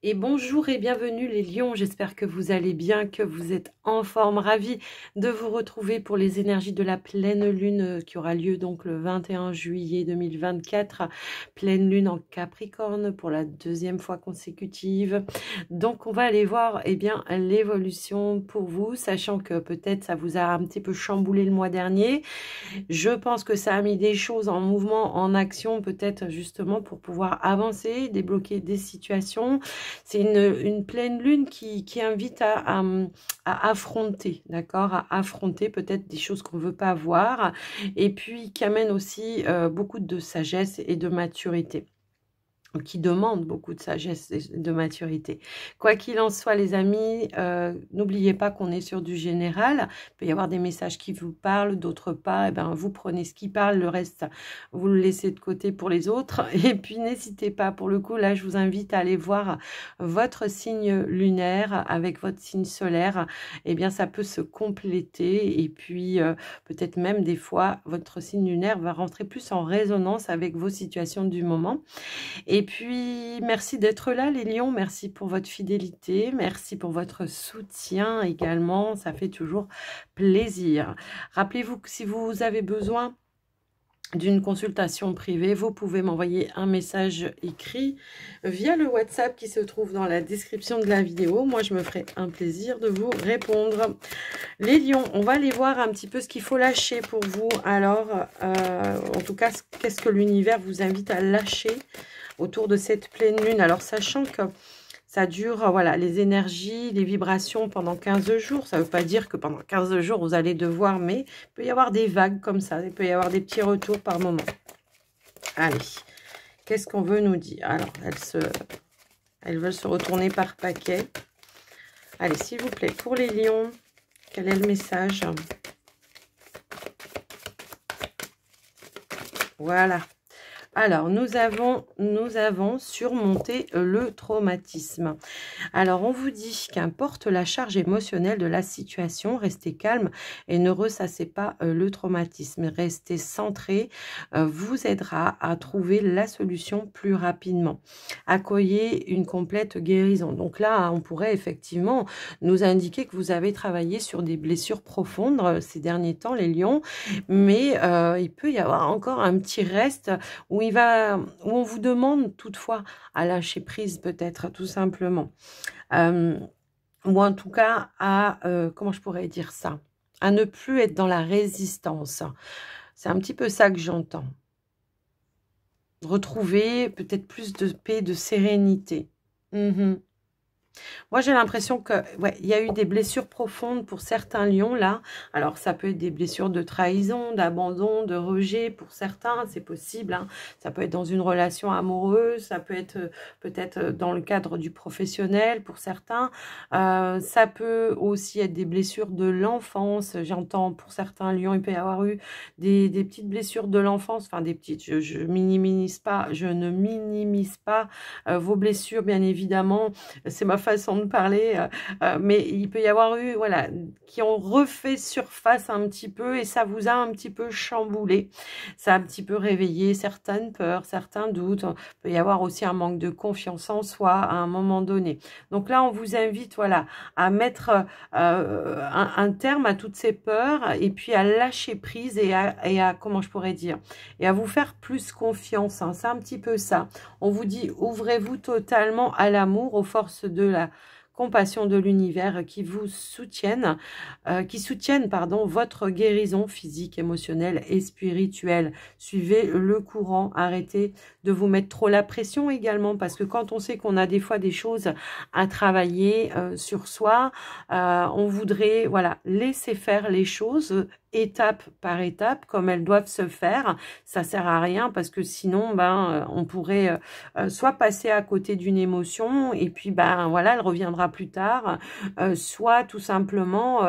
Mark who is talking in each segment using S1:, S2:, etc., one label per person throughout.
S1: Et bonjour et bienvenue les lions, j'espère que vous allez bien, que vous êtes en forme, ravi de vous retrouver pour les énergies de la pleine lune qui aura lieu donc le 21 juillet 2024, pleine lune en Capricorne pour la deuxième fois consécutive. Donc on va aller voir bien l'évolution pour vous, sachant que peut-être ça vous a un petit peu chamboulé le mois dernier. Je pense que ça a mis des choses en mouvement, en action, peut-être justement pour pouvoir avancer, débloquer des situations. C'est une pleine lune qui invite à affronter, d'accord? À affronter peut-être des choses qu'on ne veut pas voir et puis qui amène aussi beaucoup de sagesse et de maturité, qui demande beaucoup de sagesse et de maturité. Quoi qu'il en soit, les amis, n'oubliez pas qu'on est sur du général. Il peut y avoir des messages qui vous parlent, d'autres pas. Et ben, vous prenez ce qui parle, le reste, vous le laissez de côté pour les autres. Et puis, n'hésitez pas, pour le coup, là, je vous invite à aller voir votre signe lunaire avec votre signe solaire. Eh bien, ça peut se compléter. Et puis, peut-être même des fois, votre signe lunaire va rentrer plus en résonance avec vos situations du moment. Et puis, merci d'être là, les lions. Merci pour votre fidélité. Merci pour votre soutien également. Ça fait toujours plaisir. Rappelez-vous que si vous avez besoin d'une consultation privée, vous pouvez m'envoyer un message écrit via le WhatsApp qui se trouve dans la description de la vidéo. Moi, je me ferai un plaisir de vous répondre. Les lions, on va aller voir un petit peu ce qu'il faut lâcher pour vous. Alors, en tout cas, qu'est-ce que l'univers vous invite à lâcher autour de cette pleine lune? Alors, sachant que ça dure, voilà, les énergies, les vibrations pendant 15 jours. Ça ne veut pas dire que pendant 15 jours, vous allez devoir, mais il peut y avoir des vagues comme ça. Il peut y avoir des petits retours par moment. Allez, qu'est-ce qu'on veut nous dire? Alors, elles veulent se retourner par paquet. Allez, s'il vous plaît, pour les lions, quel est le message? Voilà. Alors, nous avons surmonté le traumatisme. Alors, on vous dit qu'importe la charge émotionnelle de la situation, restez calme et ne ressassez pas le traumatisme. Restez centré vous aidera à trouver la solution plus rapidement. Accueillez une complète guérison. Donc là, on pourrait effectivement nous indiquer que vous avez travaillé sur des blessures profondes ces derniers temps, les lions, mais il peut y avoir encore un petit reste où on vous demande toutefois à lâcher prise peut-être tout simplement. Ou en tout cas à, comment je pourrais dire ça? À ne plus être dans la résistance. C'est un petit peu ça que j'entends. Retrouver peut-être plus de paix, de sérénité. Moi, j'ai l'impression que, ouais, il y a eu des blessures profondes pour certains lions, là. Alors, ça peut être des blessures de trahison, d'abandon, de rejet pour certains, c'est possible. Hein. Ça peut être dans une relation amoureuse, ça peut être peut-être dans le cadre du professionnel pour certains. Ça peut aussi être des blessures de l'enfance. J'entends pour certains lions, il peut y avoir eu des petites blessures de l'enfance. Enfin, des petites, je minimise pas, je ne minimise pas vos blessures, bien évidemment. C'est ma façon de parler, mais il peut y avoir eu, voilà, qui ont refait surface un petit peu et ça vous a un petit peu chamboulé, ça a un petit peu réveillé certaines peurs, certains doutes, il peut y avoir aussi un manque de confiance en soi à un moment donné. Donc là, on vous invite, voilà, à mettre un terme à toutes ces peurs et puis à lâcher prise et à comment je pourrais dire, et à vous faire plus confiance, hein, c'est un petit peu ça. On vous dit, ouvrez-vous totalement à l'amour, aux forces de la compassion de l'univers qui vous soutiennent, pardon, votre guérison physique, émotionnelle et spirituelle. Suivez le courant, arrêtez de vous mettre trop la pression également, parce que quand on sait qu'on a des fois des choses à travailler sur soi, on voudrait, voilà, laisser faire les choses étape par étape, comme elles doivent se faire. Ça sert à rien parce que sinon, on pourrait soit passer à côté d'une émotion et puis, voilà, elle reviendra plus tard, soit tout simplement,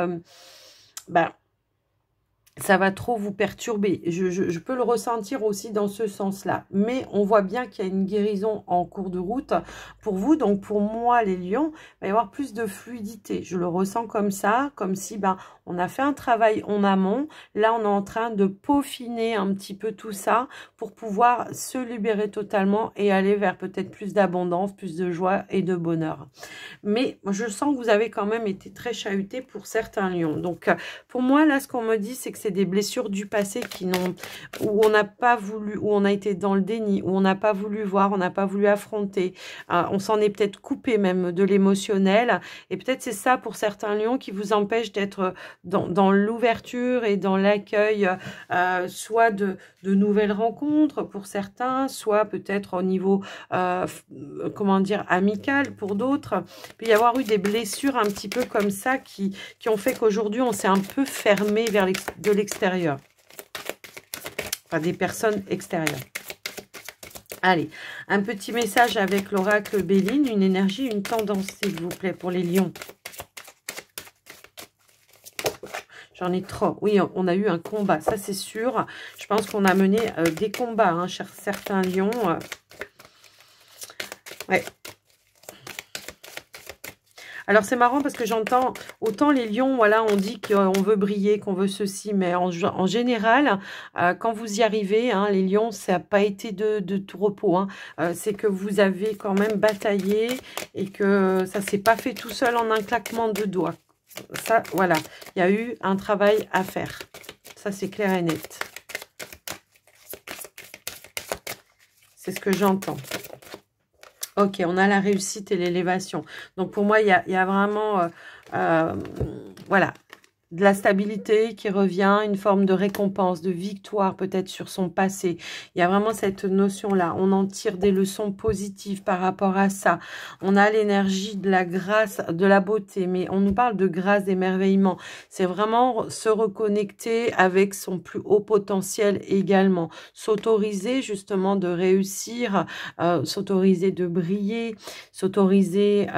S1: ça va trop vous perturber. Je peux le ressentir aussi dans ce sens-là. Mais on voit bien qu'il y a une guérison en cours de route pour vous. Donc, pour moi, les lions, il va y avoir plus de fluidité. Je le ressens comme ça, comme si ben, on a fait un travail en amont. Là, on est en train de peaufiner un petit peu tout ça pour pouvoir se libérer totalement et aller vers peut-être plus d'abondance, plus de joie et de bonheur. Mais je sens que vous avez quand même été très chahuté pour certains lions. Donc, pour moi, là, ce qu'on me dit, c'est que c'est des blessures du passé où on n'a pas voulu, où on a été dans le déni, où on n'a pas voulu voir, on n'a pas voulu affronter. On s'en est peut-être coupé même de l'émotionnel. Et peut-être c'est ça pour certains lions qui vous empêche d'être dans l'ouverture et dans l'accueil, soit de nouvelles rencontres pour certains, soit peut-être au niveau, comment dire, amical pour d'autres. Il peut y avoir eu des blessures un petit peu comme ça qui ont fait qu'aujourd'hui, on s'est un peu fermé vers de l'extérieur. Enfin, des personnes extérieures. Allez, un petit message avec l'oracle Béline, une énergie, une tendance, s'il vous plaît, pour les lions. J'en ai trop. Oui, on a eu un combat, ça c'est sûr. Je pense qu'on a mené des combats, hein, certains lions. Ouais. Alors, c'est marrant parce que j'entends, autant les lions, voilà, on dit qu'on veut briller, qu'on veut ceci, mais en général, quand vous y arrivez, hein, les lions, ça n'a pas été de tout repos. Hein. C'est que vous avez quand même bataillé et que ça ne s'est pas fait tout seul en un claquement de doigts. Ça, voilà, il y a eu un travail à faire. Ça, c'est clair et net. C'est ce que j'entends. Ok, on a la réussite et l'élévation. Donc, pour moi, il y a vraiment, voilà, de la stabilité qui revient, une forme de récompense, de victoire peut-être sur son passé. Il y a vraiment cette notion-là. On en tire des leçons positives par rapport à ça. On a l'énergie de la grâce, de la beauté, mais on nous parle de grâce, d'émerveillement. C'est vraiment se reconnecter avec son plus haut potentiel également. S'autoriser justement de réussir, s'autoriser de briller, s'autoriser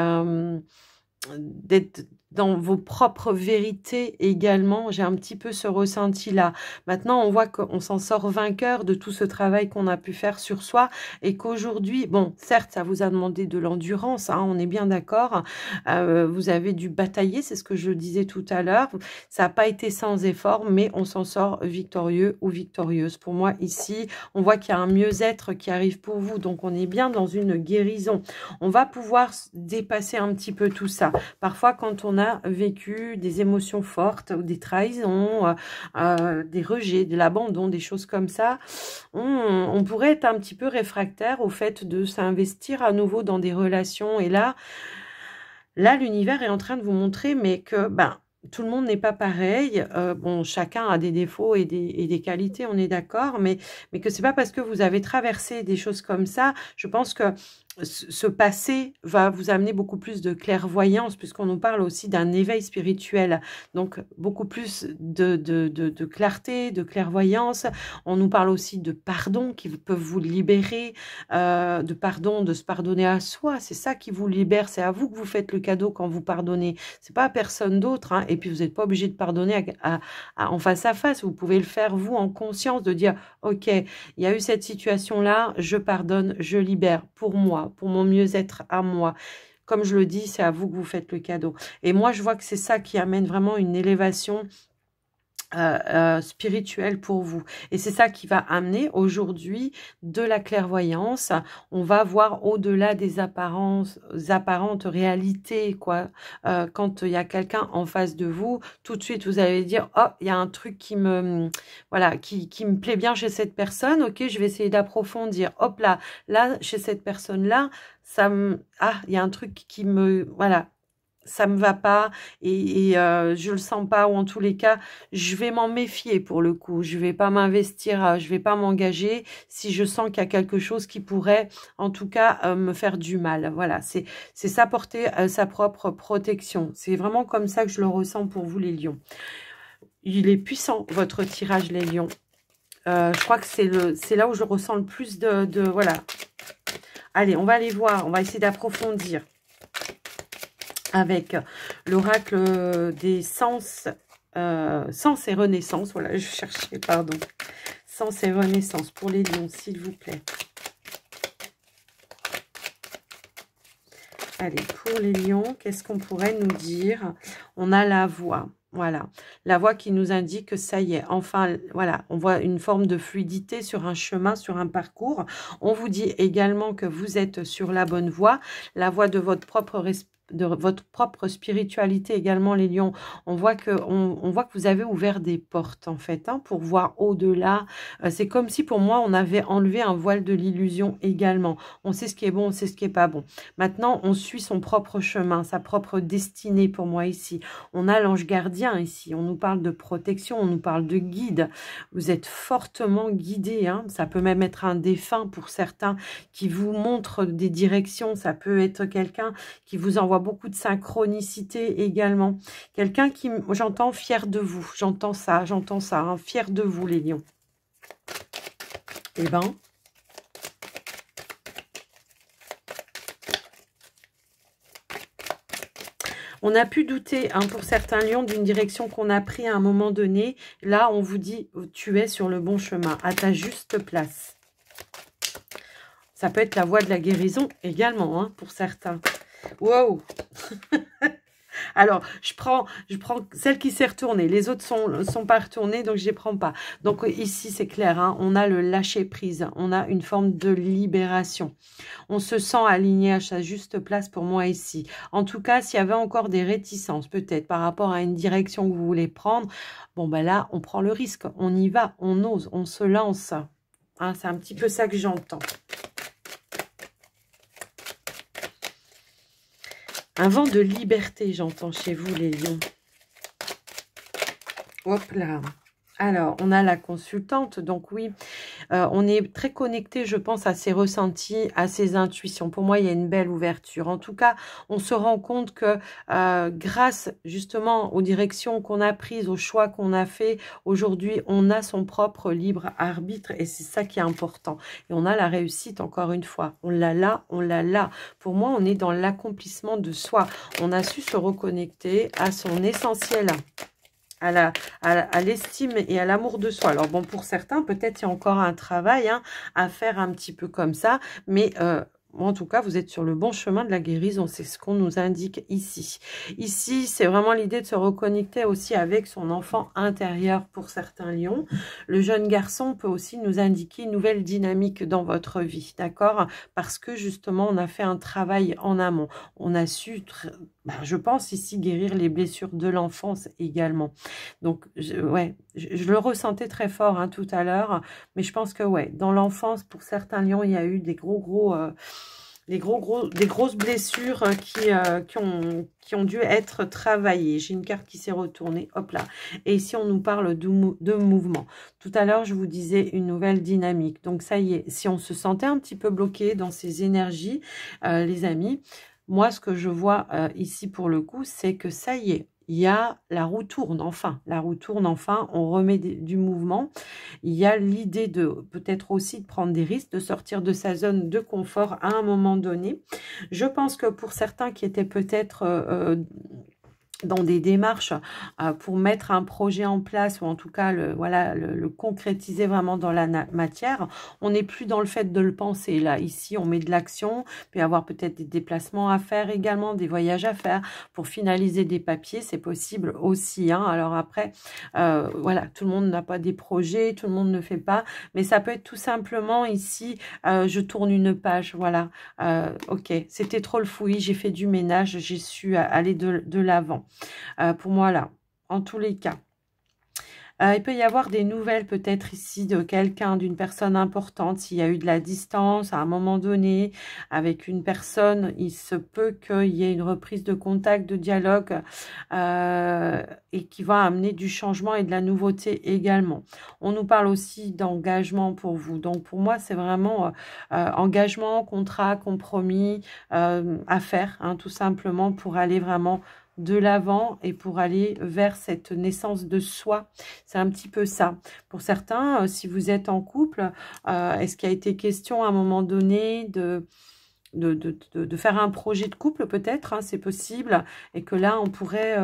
S1: d'être dans vos propres vérités également. J'ai un petit peu ce ressenti-là. Maintenant, on voit qu'on s'en sort vainqueur de tout ce travail qu'on a pu faire sur soi et qu'aujourd'hui, bon, certes, ça vous a demandé de l'endurance, hein, on est bien d'accord. Vous avez dû batailler, c'est ce que je disais tout à l'heure. Ça n'a pas été sans effort, mais on s'en sort victorieux ou victorieuse. Pour moi, ici, on voit qu'il y a un mieux-être qui arrive pour vous. Donc, on est bien dans une guérison. On va pouvoir dépasser un petit peu tout ça. Parfois, quand on a vécu des émotions fortes ou des trahisons, des rejets, de l'abandon, des choses comme ça, on pourrait être un petit peu réfractaire au fait de s'investir à nouveau dans des relations. Et là l'univers est en train de vous montrer mais que ben, tout le monde n'est pas pareil. Bon, chacun a des défauts et des qualités, on est d'accord, mais que c'est pas parce que vous avez traversé des choses comme ça. Je pense que ce passé va vous amener beaucoup plus de clairvoyance, puisqu'on nous parle aussi d'un éveil spirituel. Donc, beaucoup plus de clarté, de clairvoyance. On nous parle aussi de pardon qui peuvent vous libérer, de pardon, de se pardonner à soi. C'est ça qui vous libère. C'est à vous que vous faites le cadeau quand vous pardonnez. C'est pas à personne d'autre. Hein. Et puis, vous n'êtes pas obligé de pardonner en face à face. Vous pouvez le faire, vous, en conscience, de dire, OK, il y a eu cette situation-là, je pardonne, je libère pour moi, pour mon mieux-être à moi. Comme je le dis, c'est à vous que vous faites le cadeau. Et moi, je vois que c'est ça qui amène vraiment une élévation spirituelle pour vous. Et c'est ça qui va amener aujourd'hui de la clairvoyance. On va voir au-delà des apparentes réalités, quoi. Quand il y a quelqu'un en face de vous, tout de suite, vous allez dire, oh, il y a un truc qui me, voilà, qui me plaît bien chez cette personne. Ok, je vais essayer d'approfondir. Hop là, chez cette personne-là, il y a un truc qui me, voilà, ça me va pas et je le sens pas, ou en tous les cas je vais m'en méfier pour le coup, je vais pas m'investir, je vais pas m'engager si je sens qu'il y a quelque chose qui pourrait en tout cas me faire du mal. Voilà, c'est s'apporter sa propre protection. C'est vraiment comme ça que je le ressens pour vous les lions. Il est puissant votre tirage les lions. Je crois que c'est là où je ressens le plus de voilà. Allez, on va aller voir, on va essayer d'approfondir avec l'oracle des sens sens et renaissance. Voilà, je cherchais, pardon. Sens et renaissance pour les lions, s'il vous plaît. Allez, pour les lions, qu'est-ce qu'on pourrait nous dire? On a la voix. Voilà, la voix qui nous indique que ça y est, enfin, voilà, on voit une forme de fluidité sur un chemin, sur un parcours. On vous dit également que vous êtes sur la bonne voie, la voie de votre propre spiritualité également, les lions. On voit que vous avez ouvert des portes en fait, hein, pour voir au-delà. C'est comme si pour moi on avait enlevé un voile de l'illusion également. On sait ce qui est bon, on sait ce qui est pas bon. Maintenant on suit son propre chemin, sa propre destinée pour moi ici. On a l'ange gardien ici, on nous parle de protection, on nous parle de guide. Vous êtes fortement guidé, hein. Ça peut même être un défunt pour certains qui vous montre des directions. Ça peut être quelqu'un qui vous envoie beaucoup de synchronicité également. Quelqu'un qui, j'entends, fier de vous. J'entends ça, hein, fier de vous, les lions. Eh ben, on a pu douter, hein, pour certains lions, d'une direction qu'on a pris à un moment donné. Là, on vous dit, tu es sur le bon chemin, à ta juste place. Ça peut être la voie de la guérison également, hein, pour certains. Wow. Alors, je prends celle qui s'est retournée. Les autres sont pas retournées, donc je les prends pas. Donc ici, c'est clair, hein, on a le lâcher prise. On a une forme de libération. On se sent aligné à sa juste place pour moi ici. En tout cas, s'il y avait encore des réticences, peut-être par rapport à une direction que vous voulez prendre, bon ben là, on prend le risque. On y va, on ose, on se lance. Hein, c'est un petit peu ça que j'entends. Un vent de liberté, j'entends chez vous, les lions. Hop là. Alors, on a la consultante. Donc oui, on est très connecté, je pense, à ses ressentis, à ses intuitions. Pour moi, il y a une belle ouverture. En tout cas, on se rend compte que grâce justement aux directions qu'on a prises, aux choix qu'on a fait, aujourd'hui, on a son propre libre arbitre et c'est ça qui est important. Et on a la réussite, encore une fois. On l'a là, on l'a là. Pour moi, on est dans l'accomplissement de soi. On a su se reconnecter à son essentiel, à l'estime et à l'amour de soi. Alors bon, pour certains, peut-être il y a encore un travail, hein, à faire un petit peu comme ça, mais en tout cas, vous êtes sur le bon chemin de la guérison. C'est ce qu'on nous indique ici. Ici, c'est vraiment l'idée de se reconnecter aussi avec son enfant intérieur pour certains lions. Le jeune garçon peut aussi nous indiquer une nouvelle dynamique dans votre vie, d'accord? Parce que justement, on a fait un travail en amont. On a su, je pense ici, guérir les blessures de l'enfance également. Donc, je le ressentais très fort, hein, tout à l'heure. Mais je pense que, ouais, dans l'enfance, pour certains lions, il y a eu des des grosses blessures qui ont dû être travaillées. J'ai une carte qui s'est retournée, hop là. Et ici, on nous parle de mouvement. Tout à l'heure, je vous disais une nouvelle dynamique. Donc, ça y est, si on se sentait un petit peu bloqué dans ces énergies, les amis, moi, ce que je vois ici pour le coup, c'est que ça y est, la roue tourne enfin. La roue tourne enfin, on remet du mouvement. Il y a l'idée de peut-être aussi de prendre des risques, de sortir de sa zone de confort à un moment donné. Je pense que pour certains qui étaient peut-être dans des démarches pour mettre un projet en place ou en tout cas le concrétiser vraiment dans la matière. On n'est plus dans le fait de le penser. Là, ici, on met de l'action, puis avoir peut-être des déplacements à faire également, des voyages à faire pour finaliser des papiers. C'est possible aussi, hein. Alors après, voilà, tout le monde n'a pas des projets, tout le monde ne fait pas, mais ça peut être tout simplement ici, je tourne une page, voilà. Ok, c'était trop le fouillis, j'ai fait du ménage, j'ai su aller de l'avant. Pour moi, là, en tous les cas. Il peut y avoir des nouvelles peut-être ici de quelqu'un, d'une personne importante. S'il y a eu de la distance à un moment donné avec une personne, il se peut qu'il y ait une reprise de contact, de dialogue et qui va amener du changement et de la nouveauté également. On nous parle aussi d'engagement pour vous. Donc pour moi, c'est vraiment engagement, contrat, compromis à faire, hein, tout simplement pour aller vraiment de l'avant et pour aller vers cette naissance de soi. C'est un petit peu ça. Pour certains, si vous êtes en couple, est-ce qu'il a été question à un moment donné de faire un projet de couple peut-être, hein, c'est possible, et que là on pourrait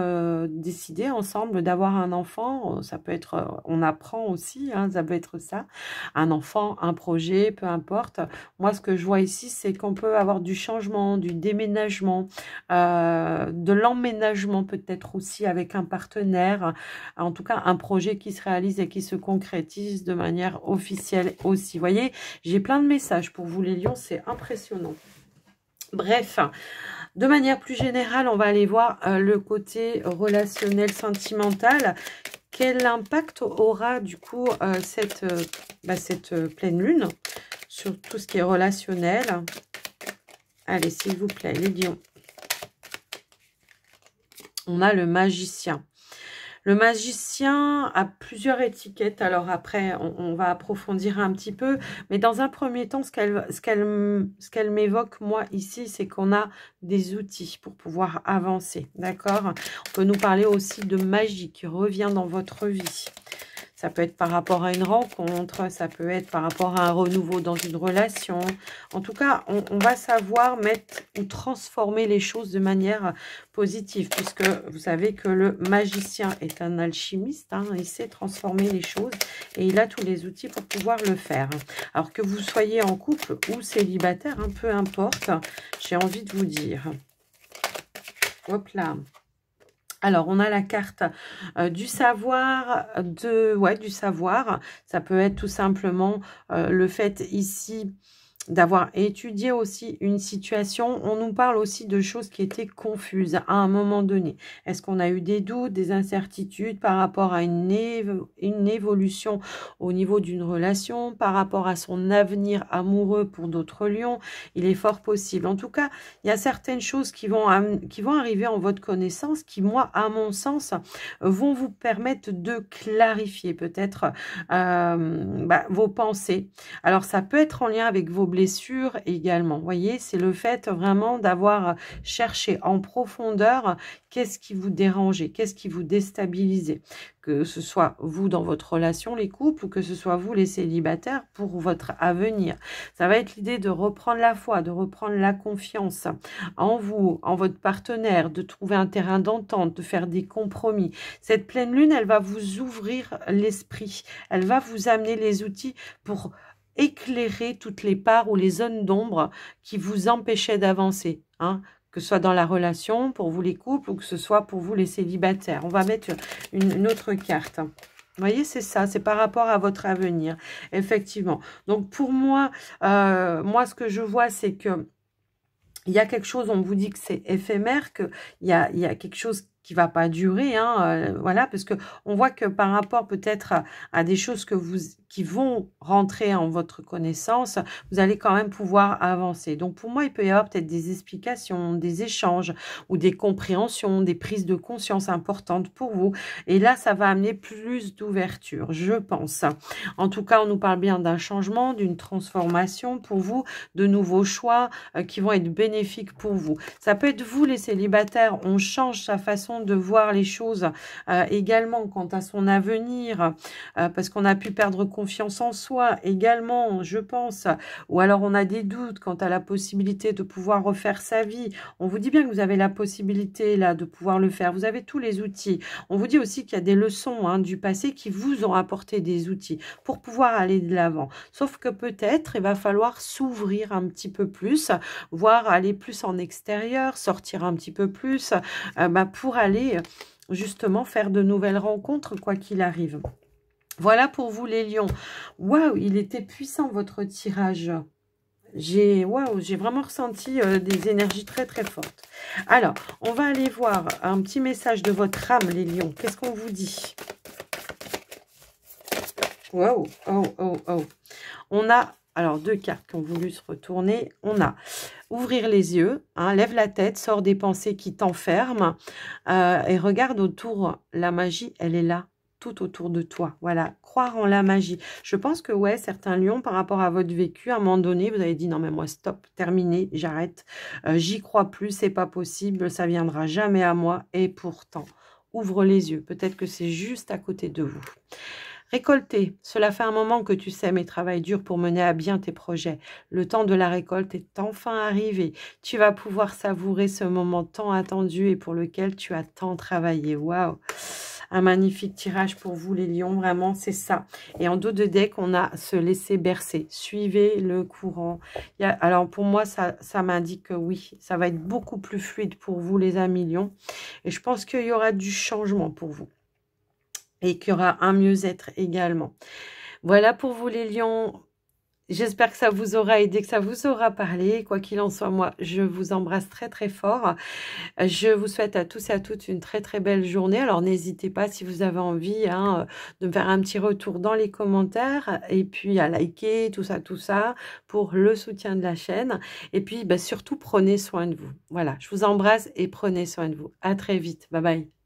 S1: décider ensemble d'avoir un enfant. Ça peut être, on apprend aussi, hein, ça peut être ça, un enfant, un projet, peu importe. Moi ce que je vois ici, c'est qu'on peut avoir du changement, du déménagement, de l'emménagement peut-être aussi avec un partenaire, en tout cas un projet qui se réalise et qui se concrétise de manière officielle aussi. Vous voyez, j'ai plein de messages pour vous les lions, c'est impressionnant. Bref, de manière plus générale, on va aller voir le côté relationnel, sentimental. Quel impact aura du coup cette pleine lune sur tout ce qui est relationnel? Allez, s'il vous plaît, les lions. On a le magicien. Le magicien a plusieurs étiquettes. Alors après, on va approfondir un petit peu. Mais dans un premier temps, ce qu'elle m'évoque, moi, ici, c'est qu'on a des outils pour pouvoir avancer. D'accord? On peut nous parler aussi de magie qui revient dans votre vie. Ça peut être par rapport à une rencontre, ça peut être par rapport à un renouveau dans une relation. En tout cas, on va savoir mettre ou transformer les choses de manière positive, puisque vous savez que le magicien est un alchimiste, hein, il sait transformer les choses et il a tous les outils pour pouvoir le faire. Alors que vous soyez en couple ou célibataire, hein, peu importe, j'ai envie de vous dire. Hop là. Alors, on a la carte du savoir, du savoir. Ça peut être tout simplement le fait ici d'avoir étudié aussi une situation. On nous parle aussi de choses qui étaient confuses à un moment donné. Est-ce qu'on a eu des doutes, des incertitudes par rapport à une évolution au niveau d'une relation, par rapport à son avenir amoureux pour d'autres lions? Il est fort possible. En tout cas, il y a certaines choses qui vont arriver en votre connaissance qui, moi, à mon sens, vont vous permettre de clarifier peut-être vos pensées. Alors, ça peut être en lien avec vos blessures également. Vous voyez, c'est le fait vraiment d'avoir cherché en profondeur qu'est-ce qui vous dérangeait, qu'est-ce qui vous déstabilisait. Que ce soit vous dans votre relation, les couples, ou que ce soit vous les célibataires pour votre avenir. Ça va être l'idée de reprendre la foi, de reprendre la confiance en vous, en votre partenaire, de trouver un terrain d'entente, de faire des compromis. Cette pleine lune, elle va vous ouvrir l'esprit. Elle va vous amener les outils pour éclairer toutes les parts ou les zones d'ombre qui vous empêchaient d'avancer, hein, que ce soit dans la relation, pour vous les couples, ou que ce soit pour vous les célibataires. On va mettre une autre carte. Vous voyez, c'est ça, c'est par rapport à votre avenir, effectivement. Donc, pour moi, ce que je vois, c'est que il y a quelque chose, on vous dit que c'est éphémère, qu'il y a quelque chose qui va pas durer, hein, voilà, parce que on voit que par rapport peut-être à des choses qui vont rentrer en votre connaissance, vous allez quand même pouvoir avancer. Donc pour moi, il peut y avoir peut-être des explications, des échanges ou des compréhensions, des prises de conscience importantes pour vous. Et là, ça va amener plus d'ouverture, je pense. En tout cas, on nous parle bien d'un changement, d'une transformation pour vous, de nouveaux choix qui vont être bénéfiques pour vous. Ça peut être vous, les célibataires, on change sa façon de voir les choses également quant à son avenir, parce qu'on a pu perdre confiance en soi également, je pense, ou alors on a des doutes quant à la possibilité de pouvoir refaire sa vie. On vous dit bien que vous avez la possibilité là de pouvoir le faire, vous avez tous les outils. On vous dit aussi qu'il y a des leçons, hein, du passé qui vous ont apporté des outils pour pouvoir aller de l'avant. Sauf que peut-être il va falloir s'ouvrir un petit peu plus, voire aller plus en extérieur, sortir un petit peu plus, pour aller justement faire de nouvelles rencontres quoi qu'il arrive. Voilà pour vous les lions. Waouh, il était puissant votre tirage. J'ai vraiment ressenti des énergies très très fortes. Alors, on va aller voir un petit message de votre âme les lions. Qu'est-ce qu'on vous dit? Waouh, oh. On a alors deux cartes qui ont voulu se retourner. On a ouvrir les yeux, hein, lève la tête, sors des pensées qui t'enferment et regarde autour. La magie, elle est là, tout autour de toi. Voilà, croire en la magie. Je pense que ouais, certains lions, par rapport à votre vécu, à un moment donné, vous avez dit non mais moi stop, terminé, j'arrête, j'y crois plus, c'est pas possible, ça viendra jamais à moi. Et pourtant, ouvre les yeux. Peut-être que c'est juste à côté de vous. Récolter, cela fait un moment que tu sèmes et travailles dur pour mener à bien tes projets. Le temps de la récolte est enfin arrivé. Tu vas pouvoir savourer ce moment tant attendu et pour lequel tu as tant travaillé. Waouh! Un magnifique tirage pour vous les lions, vraiment c'est ça. Et en dos de deck, on a se laisser bercer. Suivez le courant. Alors pour moi, ça m'indique que oui, ça va être beaucoup plus fluide pour vous les amis lions. Et je pense qu'il y aura du changement pour vous. Et qu'il y aura un mieux-être également. Voilà pour vous les lions. J'espère que ça vous aura aidé, que ça vous aura parlé. Quoi qu'il en soit, moi, je vous embrasse très très fort. Je vous souhaite à tous et à toutes une très très belle journée. Alors n'hésitez pas si vous avez envie de me faire un petit retour dans les commentaires et puis à liker, tout ça, pour le soutien de la chaîne. Et puis surtout, prenez soin de vous. Voilà, je vous embrasse et prenez soin de vous. À très vite. Bye bye.